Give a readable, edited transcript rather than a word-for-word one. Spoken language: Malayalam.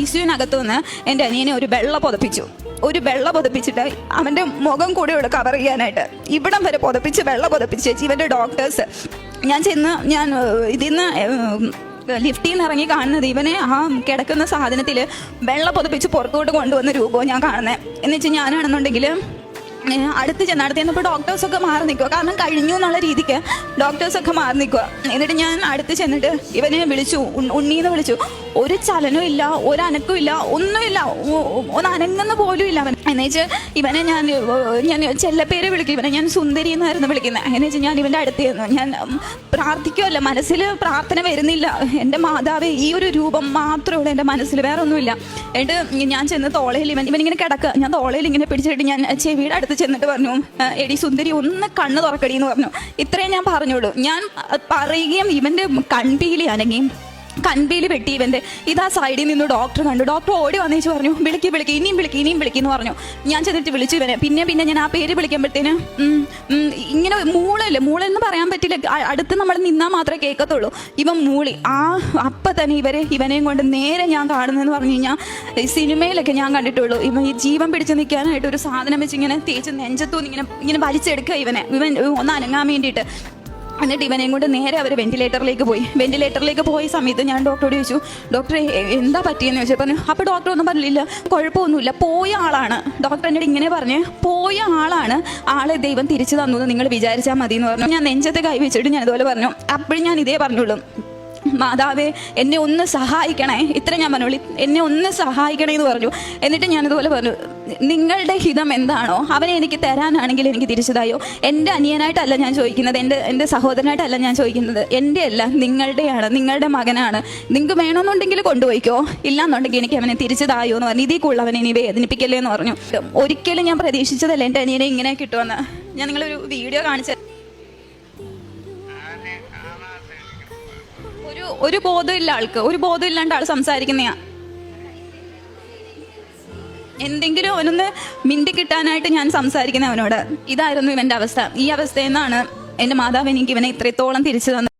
ഐസിയുവിനകത്തു നിന്ന് എൻ്റെ അനിയനെ ഒരു വെള്ള പുതപ്പിച്ചിട്ട് അവൻ്റെ മുഖം കൂടെ കവർ ചെയ്യാനായിട്ട് ഇവിടം വരെ വെള്ള പുതപ്പിച്ച് ഇവൻ്റെ ഡോക്ടേഴ്സ് ഞാൻ ഇതിന്ന് ലിഫ്റ്റിൽ നിന്ന് ഇറങ്ങി കാണുന്നത് ഇവനെ ആ കിടക്കുന്ന സാധനത്തിൽ വെള്ള പുതപ്പിച്ച് പുറത്തോട്ട് കൊണ്ടുവന്ന രൂപവും ഞാൻ കാണുന്നത്. എന്ന് വെച്ചാൽ ഞാനാണെന്നുണ്ടെങ്കിൽ അടുത്ത് ചെന്നപ്പോൾ ഡോക്ടേഴ്സൊക്കെ മാറി നിൽക്കുക, കാരണം കഴിഞ്ഞു എന്നുള്ള രീതിക്ക് ഡോക്ടേഴ്സൊക്കെ മാറി നിൽക്കുക. എന്നിട്ട് ഞാൻ അടുത്ത് ചെന്നിട്ട് ഇവനെ വിളിച്ചു, ഉണ്ണീന്ന് വിളിച്ചു. ഒരു ചലനവും ഇല്ല, ഒരനക്കവും ഇല്ല, ഒന്നുമില്ല, ഒന്നനങ്ങുന്ന പോലും ഇല്ല അവൻ. എന്നുവെച്ചാൽ ഇവനെ ഞാൻ ചെല്ലപ്പേര് വിളിക്കും, ഇവനെ ഞാൻ സുന്ദരി എന്നായിരുന്നു വിളിക്കുന്നത്. എന്നു വെച്ചാൽ ഞാൻ ഇവൻ്റെ അടുത്ത് ചെന്നു, ഞാൻ പ്രാർത്ഥിക്കുമല്ല, മനസ്സിൽ പ്രാർത്ഥന വരുന്നില്ല. എൻ്റെ മാതാവേ, ഈ ഒരു രൂപം മാത്രമേ ഉള്ളൂ എൻ്റെ മനസ്സിൽ, വേറെ ഒന്നുമില്ല. എന്നിട്ട് ഞാൻ ചെന്ന് തോളയിൽ ഇവനിങ്ങനെ കിടക്കുക, ഞാൻ തോളയിൽ ഇങ്ങനെ പിടിച്ചിട്ട് ഞാൻ ചെവിയുടെ അടുത്ത് ചെന്നിട്ട് പറഞ്ഞു, എടി സുന്ദരി ഒന്ന് കണ്ണ് തുറക്കടി എന്ന് പറഞ്ഞു. ഇത്രയും ഞാൻ പറഞ്ഞോളൂ. ഞാൻ പറയുകയും ഇവൻ്റെ കൺപീലി വെട്ടി ഇവൻ്റെ ഇതാ സൈഡിൽ നിന്ന് ഡോക്ടർ കണ്ടു. ഡോക്ടർ ഓടി വന്നേച്ച് പറഞ്ഞു, വിളിക്ക് ഇനിയും വിളിക്കുന്നു പറഞ്ഞു. ഞാൻ ചെന്നിട്ട് വിളിച്ചു ഇവനെ. പിന്നെ ഞാൻ ആ പേര് വിളിക്കുമ്പോഴത്തേന് ഇങ്ങനെ മൂളെന്ന് പറയാൻ പറ്റില്ല, അടുത്ത് നമ്മൾ നിന്നാൽ മാത്രമേ കേൾക്കത്തുള്ളൂ. ഇവൻ മൂളി. അപ്പം തന്നെ ഇവനെയും കൊണ്ട് നേരെ ഞാൻ കാണുന്നതെന്ന് പറഞ്ഞു കഴിഞ്ഞാൽ സിനിമയിലൊക്കെ ഞാൻ കണ്ടിട്ടുള്ളൂ. ഇവൻ ഈ ജീവൻ പിടിച്ച് നിൽക്കാനായിട്ട് ഒരു സാധനം വെച്ച് ഇങ്ങനെ തേച്ച് നെഞ്ചത്തൂന്ന് ഇങ്ങനെ വലിച്ചെടുക്കുക ഇവൻ ഒന്ന് അനങ്ങാൻ വേണ്ടിയിട്ട്. എന്നിട്ട് ഇവനെയും കൊണ്ട് നേരെ അവർ വെന്റിലേറ്ററിലേക്ക് പോയ സമയത്ത് ഞാൻ ഡോക്ടറോട് ചോദിച്ചു, ഡോക്ടറെ എന്താ പറ്റിയെന്ന് ചോദിച്ചു. പറഞ്ഞു. അപ്പോൾ ഡോക്ടർ ഒന്നും പറഞ്ഞില്ല, കുഴപ്പമൊന്നുമില്ല, പോയ ആളാണ്. ഡോക്ടർ എന്നോട് ഇങ്ങനെ പറഞ്ഞ്, പോയ ആളാണ്, ആളെ ദൈവം തിരിച്ചു തന്നു എന്ന് നിങ്ങൾ വിചാരിച്ചാൽ മതി എന്ന് പറഞ്ഞു. ഞാൻ നെഞ്ചത്തെ കൈ വെച്ചിട്ട് ഞാൻ ഇതുപോലെ പറഞ്ഞു. അപ്പോഴും ഞാൻ ഇതേ പറഞ്ഞുള്ളൂ, മാതാവേ എന്നെ ഒന്ന് സഹായിക്കണേ, ഇത്ര ഞാൻ പറഞ്ഞു, എന്നെ ഒന്ന് സഹായിക്കണേ എന്ന് പറഞ്ഞു. എന്നിട്ട് ഞാനിതുപോലെ പറഞ്ഞു, നിങ്ങളുടെ ഹിതം എന്താണോ അവനെ എനിക്ക് തരാനാണെങ്കിൽ എനിക്ക് തിരിച്ചതായോ. എൻ്റെ അനിയനായിട്ടല്ല ഞാൻ ചോദിക്കുന്നത്, എൻ്റെ സഹോദരനായിട്ടല്ല ഞാൻ ചോദിക്കുന്നത്, എൻ്റെ അല്ല, നിങ്ങളുടെയാണ്, നിങ്ങളുടെ മകനാണ്. നിങ്ങൾക്ക് വേണമെന്നുണ്ടെങ്കിൽ കൊണ്ടുപോയിക്കോ, ഇല്ലാന്നുണ്ടെങ്കിൽ എനിക്ക് അവനെ തിരിച്ചതായോ എന്ന് പറഞ്ഞു. ഇതിൽ കൂടുതൽ അവനെ ഇനി വേദനിപ്പിക്കല്ലേ എന്ന് പറഞ്ഞു. ഒരിക്കലും ഞാൻ പ്രതീക്ഷിച്ചതല്ല എൻ്റെ അനിയനെ ഇങ്ങനെ കിട്ടുമെന്ന്. ഞാൻ നിങ്ങളൊരു വീഡിയോ കാണിച്ചു. ഒരു ബോധമില്ല ആൾക്ക്, ഒരു ബോധം ഇല്ലാണ്ട് ആൾ സംസാരിക്കുന്നയാ. എന്തെങ്കിലും അവനൊന്ന് മിണ്ടി കിട്ടാനായിട്ട് ഞാൻ സംസാരിക്കുന്ന അവനോട്. ഇതായിരുന്നു ഇവന്റെ അവസ്ഥ. ഈ അവസ്ഥയിൽ നിന്നാണ് എൻ്റെ മാതാവ് എനിക്ക് ഇവനെ ഇത്രത്തോളം തിരിച്ചു തന്നത്.